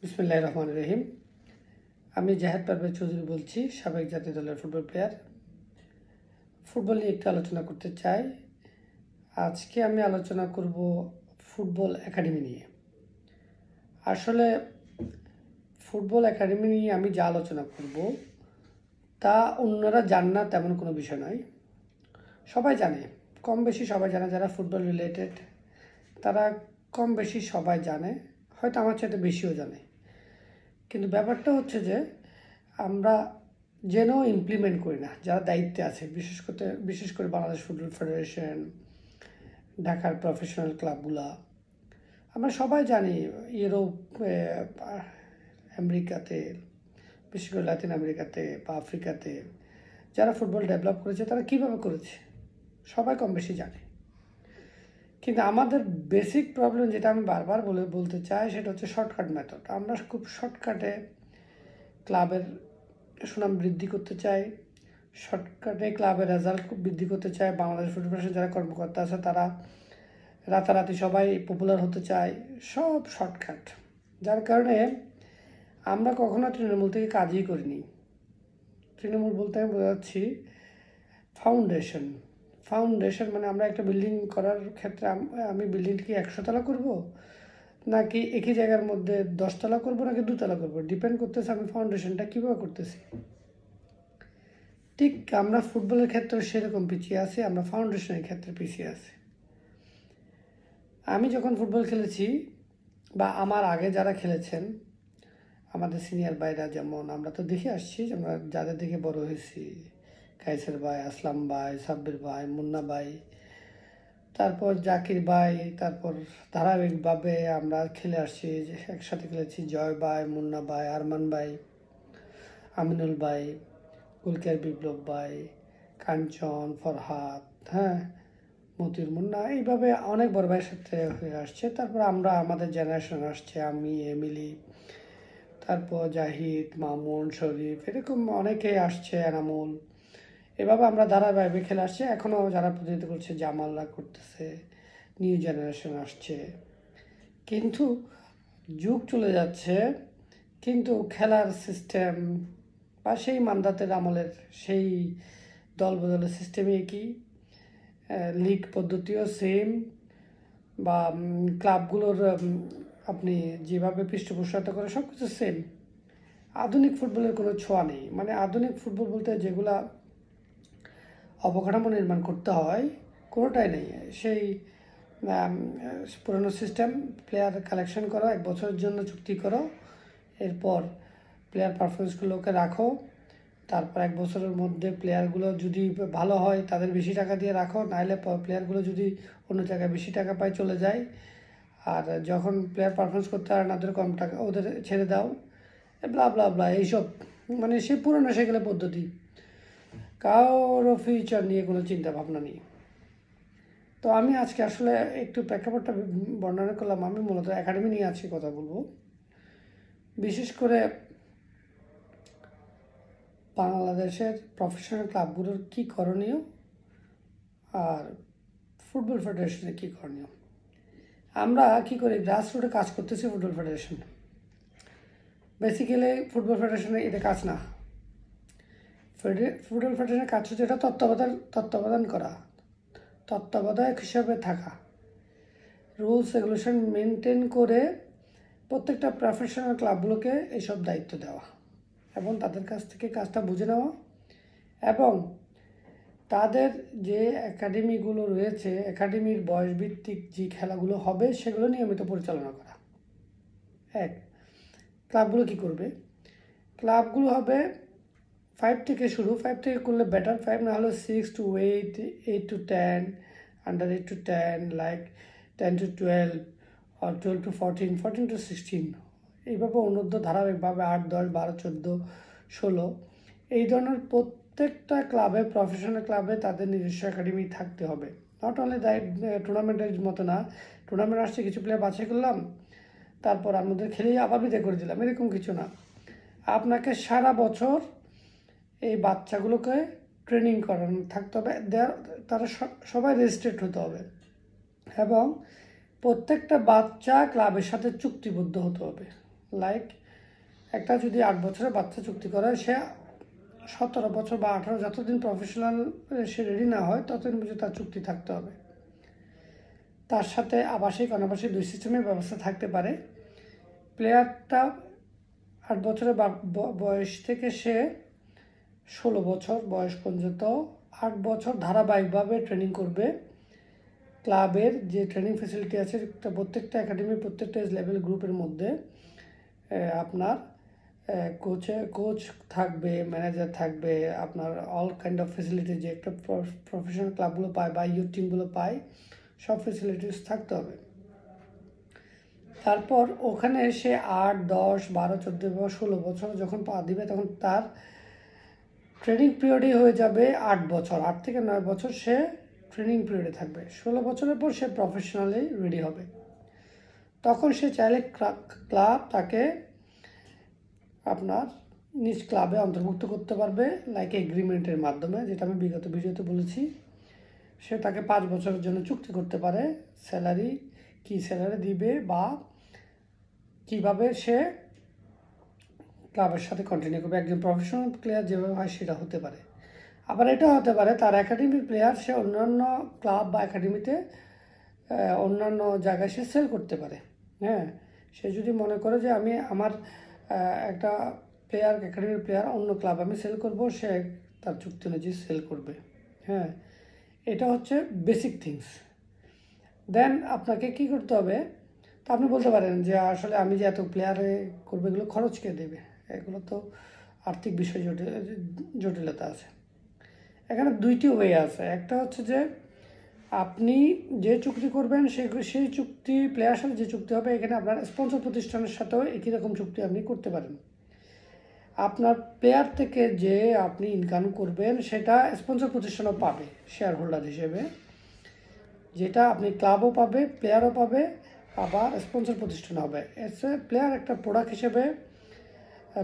বিসমিল্লাহির রহমানির রহিম। আমি জাহেদ পারভেজ চৌধুরী বলছি, সাবেক জাতীয় দলের ফুটবল প্লেয়ার। ফুটবল নিয়ে একটু আলোচনা করতে চাই। আজকে আমি আলোচনা করব ফুটবল একাডেমি নিয়ে। আসলে ফুটবল একাডেমি নিয়ে আমি যা আলোচনা করব তা অন্যরা জান না তেমন কোনো বিষয় নয়। সবাই জানে, কম বেশি সবাই জানে, যারা ফুটবল রিলেটেড তারা কম বেশি সবাই জানে, হয়তো আমার চাইতে বেশিও জানে। কিন্তু ব্যাপারটা হচ্ছে যে আমরা যেন ইমপ্লিমেন্ট করি না, যারা দায়িত্বে আছে, বিশেষ করে বাংলাদেশ ফুটবল ফেডারেশন, ঢাকার প্রফেশনাল ক্লাবগুলা। আমরা সবাই জানি ইউরোপ, আমেরিকাতে, বিশেষ করে লাতিন আমেরিকাতে বা আফ্রিকাতে যারা ফুটবল ডেভেলপ করেছে তারা কীভাবে করেছে সবাই কম বেশি জানে। কিন্তু আমাদের বেসিক প্রবলেম, যেটা আমি বারবার বলতে চাই, সেটা হচ্ছে শর্টকাট মেথড। আমরা খুব শর্টকাটে ক্লাবের সুনাম বৃদ্ধি করতে চাই, শর্টকাটে ক্লাবের রেজাল্ট খুব বৃদ্ধি করতে চাই। বাংলাদেশ ফুটবল ফেডারেশন যারা কর্মকর্তা আছে তারা রাতারাতি সবাই পপুলার হতে চায়, সব শর্টকাট। যার কারণে আমরা কখনো তৃণমূল থেকে কাজই করিনি। তৃণমূল বলতে আমি বোঝাচ্ছি ফাউন্ডেশন মানে আমরা একটা বিল্ডিং করার ক্ষেত্রে আমি বিল্ডিংটি কি 100 তলা করব, নাকি একই জায়গার মধ্যে 10 তলা করবো, নাকি 2 তলা করবো, ডিপেন্ড করতেছে আমি ফাউন্ডেশনটা কীভাবে করতেছি। ঠিক আমরা ফুটবলের ক্ষেত্রে সেরকম পিছিয়ে আছি, আমরা ফাউন্ডেশনের ক্ষেত্রে পিছিয়ে আছি। আমি যখন ফুটবল খেলেছি বা আমার আগে যারা খেলেছেন, আমাদের সিনিয়র ভাইরা, যেমন আমরা তো দেখে আসছি, আমরা যাদের দেখে বড় হয়েছি, কাইসার ভাই, আসলাম ভাই, সাব্বির ভাই, মুন্না ভাই, তারপর জাকির ভাই, তারপর ধারাবাহিকভাবে আমরা খেলে আসছি, একসাথে খেলেছি জয় ভাই, মুন্না ভাই, আরমান ভাই, আমিনুল ভাই, গুলকের বিপ্লব ভাই, কাঞ্চন, ফরহাদ, মতিউর, মুন্না, এইভাবে অনেক বড় ভাইয়ের সাথে হয়ে আসছে। তারপর আমাদের জেনারেশন আসছে, আমি, এমিলি, তারপর জাহিদ, মামুন, শরীফ, এরকম অনেকেই আসছে, এনামুল। এভাবে আমরা ধারাবাহিকভাবে খেলে আসছে। এখনও যারা প্রতিনিধিত্ব করছে, জামালরা করতেছে, নিউ জেনারেশন আসছে। কিন্তু যুগ চলে যাচ্ছে, কিন্তু খেলার সিস্টেম বা সেই মান্দাতের আমলের সেই দল বদলের সিস্টেমে কি, লিগ পদ্ধতিও সেম, বা ক্লাবগুলোর আপনি যেভাবে পৃষ্ঠপোষকতা করে সব কিছু সেম। আধুনিক ফুটবলের কোনো ছোঁয়া নেই। মানে আধুনিক ফুটবল বলতে যেগুলা অবকাঠামো নির্মাণ করতে হয় কোনোটাই নেই। সেই পুরনো সিস্টেম, প্লেয়ার কালেকশন করো, 1 বছরের জন্য চুক্তি করো, এরপর প্লেয়ার পারফরমেন্সগুলোকে রাখো, তারপর 1 বছরের মধ্যে প্লেয়ারগুলো যদি ভালো হয় তাদের বেশি টাকা দিয়ে রাখো, নাহলে প্লেয়ারগুলো যদি অন্য জায়গায় বেশি টাকা পায় চলে যায়, আর যখন প্লেয়ার পারফরমেন্স করতে পারে না ওদের কম টাকা, ওদের ছেড়ে দাও, ব্লা ব্লা ব্লা, এইসব মানে সে পুরনো সেগুলো পদ্ধতি। কারো ফিউচার নিয়ে কোনো চিন্তা ভাবনা নেই। তো আমি আজকে আসলে একটু প্রেক্ষাপটটা বর্ণনা করলাম। আমি মূলত একাডেমি নিয়ে আজকে কথা বলবো, বিশেষ করে বাংলাদেশের প্রফেশনাল ক্লাবগুলোর কী করণীয় আর ফুটবল ফেডারেশনের কী করণীয়। আমরা কী করি, গ্রাসরুটে কাজ করতেছি ফুটবল ফেডারেশন। বেসিক্যালি ফুটবল ফেডারেশনের এটা কাজ না। ফুটবল ফেডারেশনের কাজ হচ্ছে এটা তত্ত্বাবধান করা, তত্ত্বাবধায়ক হিসাবে থাকা, রুলস রেগুলেশন মেনটেন করে প্রত্যেকটা প্রফেশনাল ক্লাবগুলোকে এইসব দায়িত্ব দেওয়া এবং তাদের কাছ থেকে কাজটা বুঝে নেওয়া, এবং তাদের যে একাডেমিগুলো রয়েছে, একাডেমির বয়সভিত্তিক যে খেলাগুলো হবে সেগুলো নিয়মিত পরিচালনা করা। ক্লাবগুলো কী করবে, ক্লাবগুলো হবে 5 থেকে শুরু, 5 থেকে করলে বেটার, 5 না হলে 6 to 8, 8 to 10, under 8 to 10, like 10 to 12 or 12 to 14, 14 to 16, এইভাবে অনূর্ধ্ব ধারাবাহিকভাবে 8, 10, 12, 14, 16, এই ধরনের প্রত্যেকটা ক্লাবে, প্রফেশনাল ক্লাবে তাদের নিজস্ব একাডেমি থাকতে হবে। নট অনলি টুর্নামেন্টের মতো না, টুর্নামেন্ট আসছে, কিছু প্লেয়ার বাছাই করলাম, তারপর আমাদের খেলেই আবার বিদায় করে দিলাম, এরকম কিছু না। আপনাকে সারা বছর এই বাচ্চাগুলোকে ট্রেনিং করানো থাকতে হবে, তারা সবাই রেজিস্ট্রেট হতে হবে, এবং প্রত্যেকটা বাচ্চা ক্লাবের সাথে চুক্তিবদ্ধ হতে হবে। লাইক একটা যদি 8 বছরের বাচ্চা চুক্তি করে, সে 17 বছর বা 18, যতদিন প্রফেশনাল সে রেডি না হয় ততদিন পর্যন্ত তার চুক্তি থাকতে হবে। তার সাথে আবাসিক অনাবাসিক 2 সিস্টেমের ব্যবস্থা থাকতে পারে। প্লেয়ারটা 8 বছরের বয়স থেকে সে 16 বছর বয়স পর্যন্ত 8 বছর ধারাবাহিকভাবে ট্রেনিং করবে। ক্লাবের যে ট্রেনিং ফ্যাসিলিটি আছে প্রত্যেকটা একাডেমি, প্রত্যেকটা এজ লেভেল গ্রুপের মধ্যে আপনার কোচ থাকবে, ম্যানেজার থাকবে, আপনার অল কাইন্ড অফ ফেসিলিটি যে একটা প্রফেশনাল ক্লাবগুলো পায় বা ইউথ টিমগুলো পায়, সব ফেসিলিটিস থাকতে হবে। তারপর ওখানে সে 8, 10, 12, 14 বা 16 বছর যখন পা দিবে, তখন তার ট্রেনিং পিরিয়ডই হয়ে যাবে 8 বছর। 8 থেকে 9 বছর সে ট্রেনিং পিরিয়ডে থাকবে। 16 বছরের পর সে প্রফেশনালি রেডি হবে। তখন সে চাইলে ক্লাব তাকে আপনার নিজ ক্লাবে অন্তর্ভুক্ত করতে পারবে, লাইক এগ্রিমেন্টের মাধ্যমে, যেটা আমি বিগত ভিডিওতে বলেছি। সে তাকে 5 বছরের জন্য চুক্তি করতে পারে, স্যালারি কি স্যালারি দিবে বা কিভাবে সে ক্লাবের সাথে কন্টিনিউ করবে। একজন প্রফেশনাল প্লেয়ার যেভাবে হয় সেটা হতে পারে। আবার এটাও হতে পারে তার একাডেমির প্লেয়ার সে অন্যান্য ক্লাব বা একাডেমিতে অন্যান্য জায়গায় সে সেল করতে পারে। হ্যাঁ, সে যদি মনে করে যে আমি আমার একটা প্লেয়ার, একাডেমির প্লেয়ার অন্য ক্লাব আমি সেল করব, সে তার চুক্তি অনুযায়ী সেল করবে। হ্যাঁ, এটা হচ্ছে বেসিক থিংস। দেন আপনাকে কি করতে হবে, তো আপনি বলতে পারেন যে আসলে আমি যে এত প্লেয়ারে করবো এগুলো খরচ কে দেবে, এগুলো তো আর্থিক বিষয় জটিলতা আছে। এখানে 2টি ওয়ে আছে। একটা হচ্ছে যে আপনি যে চুক্তি করবেন সেই চুক্তি প্লেয়ার সাথে যে চুক্তি হবে, এখানে আপনার স্পন্সর প্রতিষ্ঠানের সাথেও একই রকম চুক্তি আপনি করতে পারেন। আপনার প্লেয়ার থেকে যে আপনি ইনকাম করবেন সেটা স্পন্সর প্রতিষ্ঠানও পাবে শেয়ার হোল্ডার হিসেবে, যেটা আপনি ক্লাবও পাবে, প্লেয়ারও পাবে, আবার স্পন্সর প্রতিষ্ঠান হবে। এসে প্লেয়ার একটা প্রোডাক্ট হিসেবে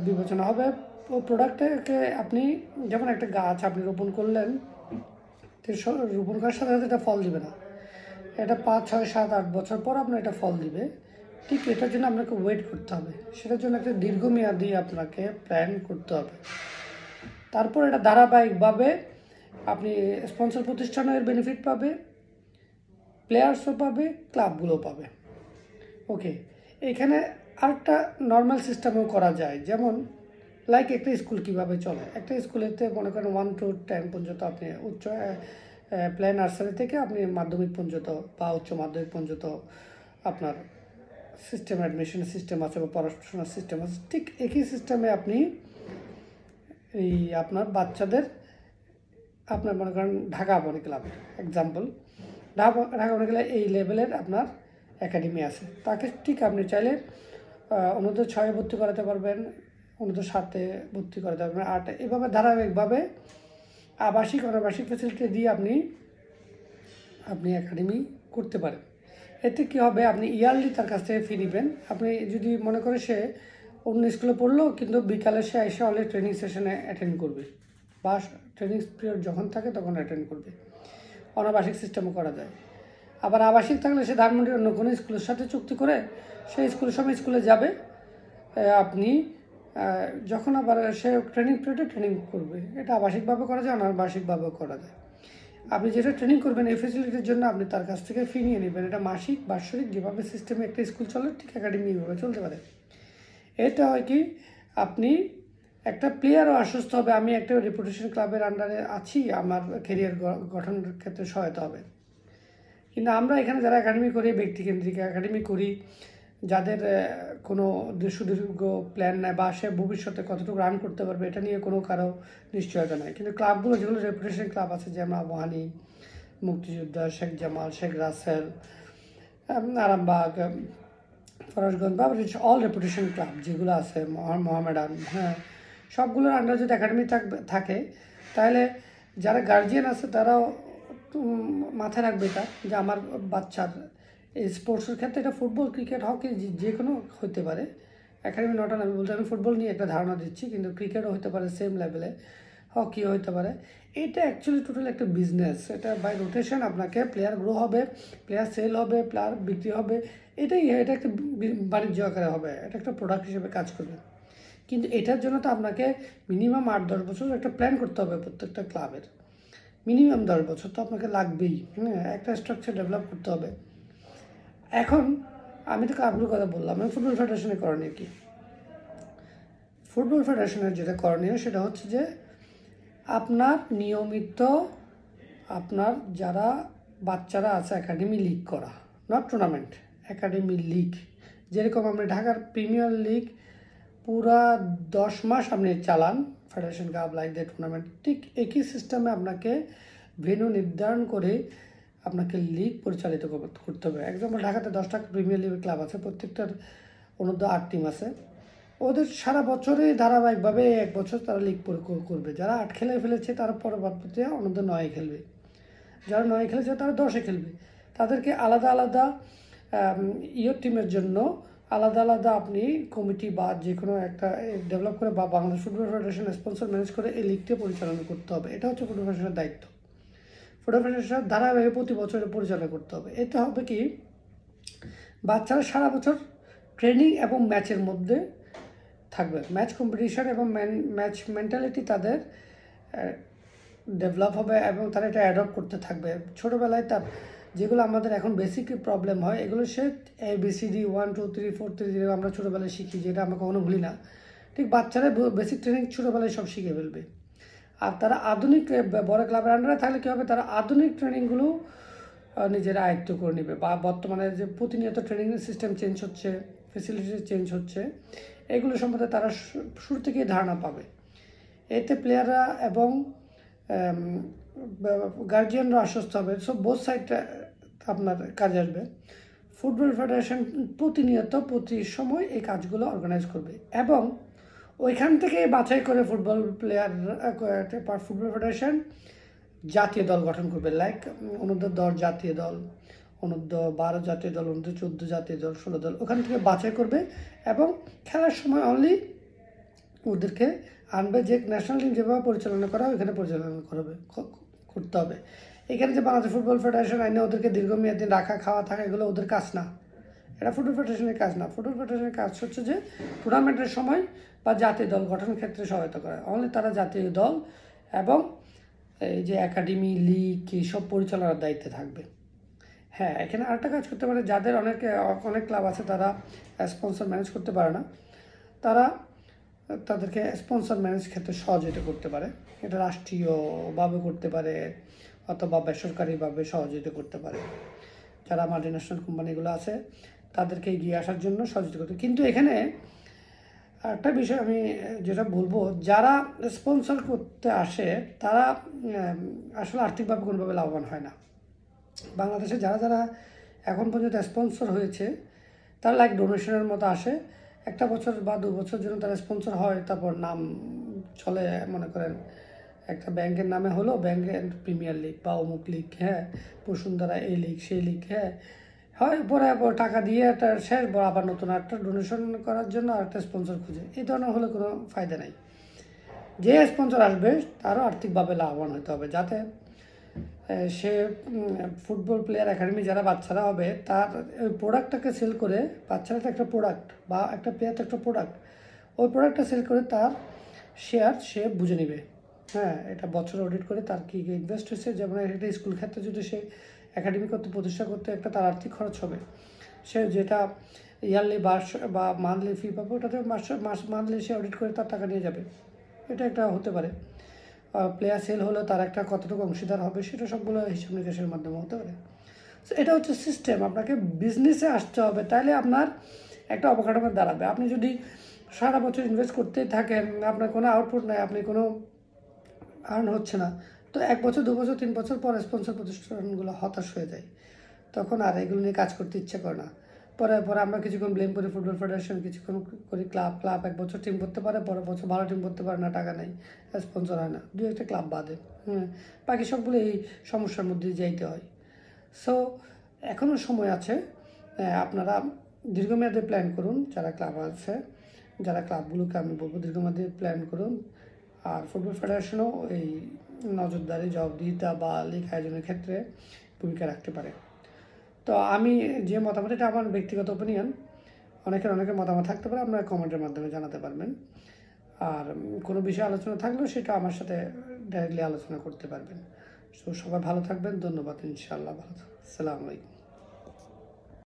বিবেচনা হবে। ও প্রোডাক্টটাকে আপনি যেমন একটা গাছ আপনি রোপণ করলেন, রোপণ করার সাথে সাথে এটা ফল দিবে না, এটা 5, 6, 7, 8 বছর পর আপনার এটা ফল দিবে। ঠিক এটার জন্য আপনাকে ওয়েট করতে হবে, সেটার জন্য একটা দীর্ঘমেয়াদী আপনাকে প্ল্যান করতে হবে। তারপর এটা ধারাবাহিকভাবে আপনি স্পন্সর প্রতিষ্ঠানের বেনিফিট পাবে, প্লেয়ার্সও পাবে, ক্লাবগুলোও পাবে। ওকে, এখানে আরেকটা নর্মাল সিস্টেমও করা যায়, যেমন লাইক একটা স্কুল কীভাবে চলে। একটা স্কুলেতে মনে করেন 1 to 10 পর্যন্ত আপনি উচ্চ প্লে নার্সারি থেকে আপনি মাধ্যমিক পর্যন্ত বা উচ্চ মাধ্যমিক পর্যন্ত আপনার সিস্টেম, অ্যাডমিশন সিস্টেম আছে বা পড়াশোনার সিস্টেম আছে। ঠিক একই সিস্টেমে আপনি এই আপনার বাচ্চাদের, আপনার মনে করেন ঢাকা বনি ক্লাব এক্সাম্পল, ঢাকা বনি ক্লাব এই লেভেলের আপনার একাডেমি আছে, তাকে ঠিক আপনি চাইলে অনূর্ধ্ব 6 ভর্তি করাতে পারবেন, অনূর্ধ্ব 7 ভর্তি করাতে পারবেন, 8, এভাবে ধারাবাহিকভাবে আবাসিক অনাবাসিক ফ্যাসিলিটি দিয়ে আপনি একাডেমি করতে পারেন। এতে কী হবে, আপনি ইয়ারলি তার কাছ থেকে ফি নেবেন। আপনি যদি মনে করে সে অন্য স্কুলে পড়লো কিন্তু বিকালে সে এসে অনলি ট্রেনিং সেশনে অ্যাটেন্ড করবে বা ট্রেনিং পিরিয়ড যখন থাকে তখন অ্যাটেন্ড করবে, অনাবাসিক সিস্টেমও করা যায়। আবার আবাসিক থাকলে সে ধানমন্ডির অন্য কোনো স্কুলের সাথে চুক্তি করে সেই স্কুলে যাবে, আপনি যখন আবার সে ট্রেনিং পিরিয়ডে ট্রেনিং করবে। এটা আবাসিকভাবে করা যায়, অনাবাসিকভাবেও করা যায়। আপনি যেটা ট্রেনিং করবেন এই ফেসিলিটির জন্য আপনি তার কাছ থেকে ফি নিয়ে নেবেন। এটা মাসিক, বাৎসরিক, যেভাবে সিস্টেমে একটা স্কুল চলে ঠিক একাডেমি এইভাবে চলতে পারে। এটা হয় কি, আপনি একটা প্লেয়ারও আশ্বস্ত হবে আমি একটা রেপুটেশন ক্লাবের আন্ডারে আছি, আমার ক্যারিয়ার গঠনের ক্ষেত্রে সহায়তা হবে। কিন্তু আমরা এখানে যারা একাডেমি করি, ব্যক্তিকেন্দ্রিক একাডেমি করি, যাদের কোনো সুদীর্ঘ প্ল্যান নেয় বা সে ভবিষ্যতে কতটুকু রান করতে পারবে এটা নিয়ে কোনো কারো নিশ্চয়তা নেই। কিন্তু ক্লাবগুলো যেগুলো রেপুটেশন ক্লাব আছে, যেমন আবহানী, মুক্তিযোদ্ধা, শেখ জামাল, শেখ রাসেল, আরামবাগ, ফরাসগঞ্জ বা অল রেপুটেশন ক্লাব যেগুলো আছে, মোহামেডান, হ্যাঁ, সবগুলোর আন্ডার যদি একাডেমি থাকে তাহলে যারা গার্জিয়ান আছে তারাও মাথায় রাখবে এটা, যে আমার বাচ্চার এই স্পোর্টসের ক্ষেত্রে, এটা ফুটবল, ক্রিকেট, হকি যে কোনো হতে পারে। একাডেমি নট আমি বলতে, আমি ফুটবল নিয়ে একটা ধারণা দিচ্ছি, কিন্তু ক্রিকেটও হতে পারে সেম লেভেলে। হকি হইতে পারে। এটা অ্যাকচুয়ালি টোটাল একটা বিজনেস। এটা বাই রোটেশন আপনাকে প্লেয়ার গ্রো হবে, প্লেয়ার সেল হবে, প্লেয়ার বিক্রি হবে। এটা একটা বাণিজ্য আকারে হবে, এটা একটা প্রোডাক্ট হিসেবে কাজ করবে। কিন্তু এটার জন্য তো আপনাকে মিনিমাম 8-10 বছর একটা প্ল্যান করতে হবে প্রত্যেকটা ক্লাবের। মিনিমাম 10 বছর তো আপনাকে লাগবেই, হ্যাঁ, একটা স্ট্রাকচার ডেভেলপ করতে হবে। এখন আমি তো ক্লাবগুলোর কথা বললাম, আমি ফুটবল ফেডারেশনের করণীয় কি? ফুটবল ফেডারেশনের যেটা করণীয় সেটা হচ্ছে যে আপনার নিয়মিত আপনার যারা বাচ্চারা আছে একাডেমি লিগ করা, নট টুর্নামেন্ট, একাডেমি লিগ। যেরকম আপনি ঢাকার প্রিমিয়ার লিগ পুরা 10 মাস আপনি চালান, federation cup like that tournament, ঠিক একই সিস্টেমে আপনাকে ভেন্যু নির্ধারণ করে আপনাকে লিগ পরিচালিত করতে হবে। এক্সাম্পল ঢাকাতে 10টা প্রিমিয়ার লিগ ক্লাব আছে, প্রত্যেকটার অনূর্ধ্ব 8 টিম আছে। ওদের সারা বছরই ধারাবাহিকভাবে 1 বছর তারা লিগ করবে। যারা 8 খেলে ফেলেছে তারা পরবর্তীতে অনূর্ধ্ব 9 খেলবে, যারা 9 খেলেছে তারা 10-এ খেলবে। তাদেরকে আলাদা আলাদা ইয়র টিমের জন্য আলাদা আলাদা আপনি কমিটি বা যে কোনো একটা ডেভেলপ করে বা Bangladesh football federation sponsor manage করে এই লিগটি পরিচালনা করতে হবে। এটা হচ্ছে ফুটবল ফেডারেশনের দায়িত্ব। ফুটবল ফেডারেশন ধারাবাহিক প্রতি বছরে পরিচালনা করতে হবে। এতে হবে কি, বাচ্চারা সারা বছর ট্রেনিং এবং ম্যাচের মধ্যে থাকবে। ম্যাচ কম্পিটিশন এবং ম্যাচ মেন্টালিটি তাদের ডেভেলপ হবে এবং তারা এটা অ্যাডপ্ট করতে থাকবে। ছোটোবেলায় তার যেগুলো আমাদের এখন বেসিক প্রবলেম হয় এগুলো সে ABCD 1 2 3 4 3 আমরা ছোটোবেলায় শিখি, যেটা আমরা কখনো ভুলি না। ঠিক বাচ্চারা বেসিক ট্রেনিং ছোটোবেলায় সব শিখে ফেলবে। আর তারা আধুনিক বড় ক্লাবের আন্ডারে থাকলে কী হবে, তারা আধুনিক ট্রেনিংগুলো নিজেরা আয়ত্ত করে নেবে। বা বর্তমানে যে প্রতিনিয়ত ট্রেনিং সিস্টেম চেঞ্জ হচ্ছে, ফেসিলিটি চেঞ্জ হচ্ছে, এগুলো সম্বন্ধে তারা শুরু থেকেই ধারণা পাবে। এতে প্লেয়াররা এবং গার্জিয়ানরা আশ্বস্ত হবে। সো বোথ সাইডটা আপনার কাজে আসবে। ফুটবল ফেডারেশন প্রতিনিয়ত প্রতি সময় এই কাজগুলো অর্গানাইজ করবে এবং ওইখান থেকে বাছাই করে ফুটবল ফেডারেশন জাতীয় দল গঠন করবে। লাইক অনূর্ধ্ব 10 জাতীয় দল, অনূর্ধ্ব 12 জাতীয় দল, অনূর্ধ্ব 14 জাতীয় দল, 16 দল, ওখান থেকে বাছাই করবে এবং খেলার সময় অনলি ওদেরকে আনবে। যে ন্যাশনাল টিম যেভাবে পরিচালনা করা হয় ওইখানে পরিচালনা করতে হবে। এখানে যে বাংলাদেশ ফুটবল ফেডারেশন আইনে ওদেরকে দীর্ঘমেয়াদী রাখা, খাওয়া, থাকা, এগুলো ওদের কাজ না। এটা ফুটবল ফেডারেশনের কাজ না। ফুটবল ফেডারেশনের কাজ হচ্ছে যে টুর্নামেন্টের সময় বা জাতীয় দল গঠনের ক্ষেত্রে সহায়তা করা। অনলি তারা জাতীয় দল এবং এই যে একাডেমি লিগ এইসব পরিচালনার দায়িত্বে থাকবে। হ্যাঁ, এখানে আরেকটা কাজ করতে পারে, যাদের অনেক ক্লাব আছে তারা স্পন্সর ম্যানেজ করতে পারে না, তারা তাদেরকে স্পন্সর ম্যানেজ ক্ষেত্রে সহযোগিতা করতে পারে। এটা রাষ্ট্রীয়ভাবে করতে পারে অথবা বেসরকারিভাবে সহযোগিতা করতে পারে। যারা মাল্টিন্যাশনাল কোম্পানিগুলো আছে তাদেরকে এগিয়ে আসার জন্য সহযোগিতা করতে। কিন্তু এখানে একটা বিষয় আমি যেটা বলবো, যারা স্পন্সর করতে আসে তারা আসলে আর্থিকভাবে কোনোভাবে লাভবান হয় না। বাংলাদেশে যারা যারা এখন পর্যন্ত স্পন্সর হয়েছে তারা লাইক ডোনেশনের মতো আসে, একটা বছর বা 2 বছর জন্য তারা স্পন্সর হয়, তারপর নাম চলে, মনে করেন একটা ব্যাংকের নামে হলো ব্যাংকের প্রিমিয়ার লিগ বা অমুক লিগ, হ্যাঁ, বসুন্ধরা এই লিগ সেই লিগ, হ্যাঁ, হয় পরে টাকা দিয়ে একটা শেষ, আবার নতুন একটা ডোনেশন করার জন্য আর একটা স্পন্সর খুঁজে। এই ধরনের হলে কোনো ফায়দা নেই। যে স্পন্সর আসবে তারও আর্থিকভাবে লাভবান হতে হবে, যাতে সে ফুটবল প্লেয়ার একাডেমি যারা বাচ্চারা হবে তার ওই প্রোডাক্টটাকে সেল করে, বাচ্চারা তো একটা প্রোডাক্ট বা একটা প্লেয়ার তো একটা প্রোডাক্ট, ওই প্রোডাক্টটা সেল করে তার শেয়ার সে বুঝে নেবে। হ্যাঁ, এটা বছর অডিট করে তার কী কী ইনভেস্ট হয়েছে। যেমন একটা স্কুল ক্ষেত্রে যদি সে একাডেমি করতে প্রতিষ্ঠা করতে একটা তার আর্থিক খরচ হবে, সে যেটা ইয়ারলি বা মান্থলি ফি পাবে ওটাতে মান্থলি সে অডিট করে তার টাকা নিয়ে যাবে। এটা একটা হতে পারে। প্লেয়ার সেল হলেও তার একটা কতটুকু অংশীদার হবে সেটা সবগুলো হিসাব নিকাশের মাধ্যমে হতে পারে। সো এটা হচ্ছে সিস্টেম। আপনাকে বিজনেসে আসতে হবে, তাইলে আপনার একটা অবকাঠামো দাঁড়াবে। আপনি যদি সারা বছর ইনভেস্ট করতেই থাকেন, আপনার কোনো আউটপুট নাই, আপনি কোনো আর্ন হচ্ছে না, তো 1 বছর 2 বছর 3 বছর পর স্পন্সর প্রতিষ্ঠানগুলো হতাশ হয়ে যায়, তখন আর এগুলো নিয়ে কাজ করতে ইচ্ছে করে না। পরে আমরা কিছুক্ষণ ব্লেম করি ফুটবল ফেডারেশন, কিছুক্ষণ করি ক্লাব 1 বছর টিম করতে পারে, পরের বছর ভালো টিম করতে পারে না, টাকা নেই, স্পন্সর হয় না, 2-1টা ক্লাব বাদে। বাকি সবগুলো এই সমস্যার মধ্যে যাইতে হয়। সো এখনও সময় আছে, আপনারা দীর্ঘমেয়াদে প্ল্যান করুন। যারা ক্লাব আছে, যারা ক্লাবগুলোকে আমি বলবো দীর্ঘমেয়াদে প্ল্যান করুন, আর ফুটবল ফেডারেশনও এই নজরদারি, জবাবদিহিতা বা লিগ আয়োজনের ক্ষেত্রে ভূমিকা রাখতে পারে। তো আমি যে মতামত, এটা আমার ব্যক্তিগত ওপিনিয়ন, অনেকের মতামত থাকতে পারে, আপনারা কমেন্টের মাধ্যমে জানাতে পারবেন। আর কোনো বিষয়ে আলোচনা থাকলেও সেটা আমার সাথে ডাইরেক্টলি আলোচনা করতে পারবেন। তো সবাই ভালো থাকবেন, ধন্যবাদ, ইনশাআল্লাহ ভালো থাকবেন। আসসালামু আলাইকুম।